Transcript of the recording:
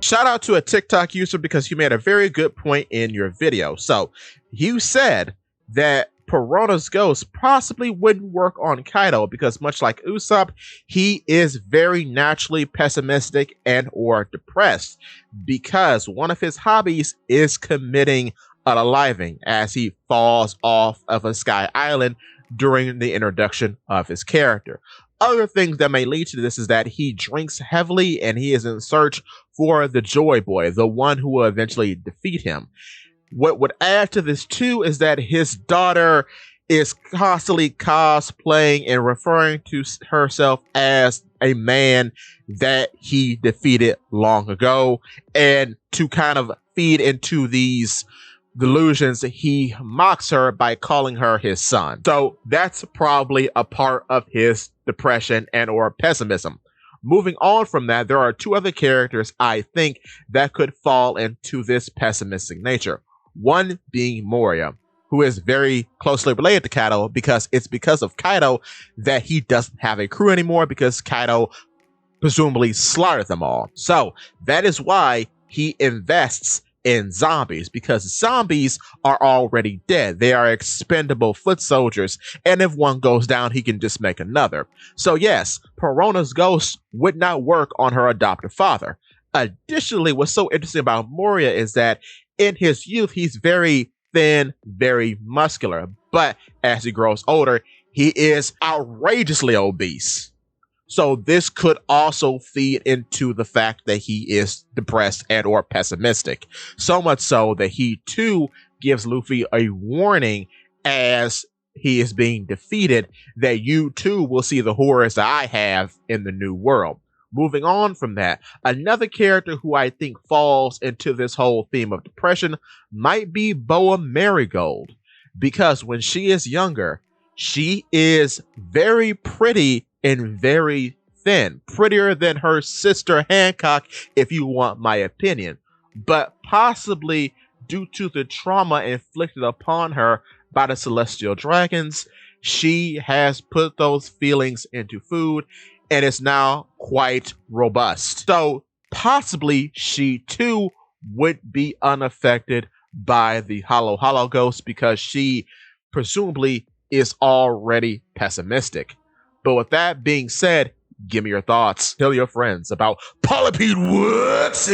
Shout out to a TikTok user because you made a very good point in your video. So you said that Perona's ghost possibly wouldn't work on Kaido because much like Usopp, he is very naturally pessimistic and or depressed because one of his hobbies is committing unaliving as he falls off of a sky island during the introduction of his character. Other things that may lead to this is that he drinks heavily and he is in search for the Joy Boy, the one who will eventually defeat him. What would add to this too is that his daughter is constantly cosplaying and referring to herself as a man that he defeated long ago. And to kind of feed into these delusions, he mocks her by calling her his son. So that's probably a part of his depression and or pessimism. Moving on from that, there are two other characters I think that could fall into this pessimistic nature. One being Moria, who is very closely related to Kaido because it's because of Kaido that he doesn't have a crew anymore because Kaido presumably slaughtered them all. So that is why he invests in zombies, because zombies are already dead. They are expendable foot soldiers, and if one goes down, he can just make another. So yes, Perona's ghost would not work on her adoptive father. Additionally, what's so interesting about Moria is that in his youth, he's very thin, very muscular, but as he grows older, he is outrageously obese. So this could also feed into the fact that he is depressed and or pessimistic. So much so that he too gives Luffy a warning as he is being defeated that you too will see the horrors that I have in the new world. Moving on from that, another character who I think falls into this whole theme of depression might be Boa Marigold. Because when she is younger, she is very pretty and very thin, prettier than her sister Hancock, if you want my opinion. But possibly due to the trauma inflicted upon her by the Celestial Dragons, she has put those feelings into food and is now quite robust. So possibly she too would be unaffected by the Hollow Ghost because she presumably is already pessimistic. But with that being said, give me your thoughts. Tell your friends about Polypede Woods.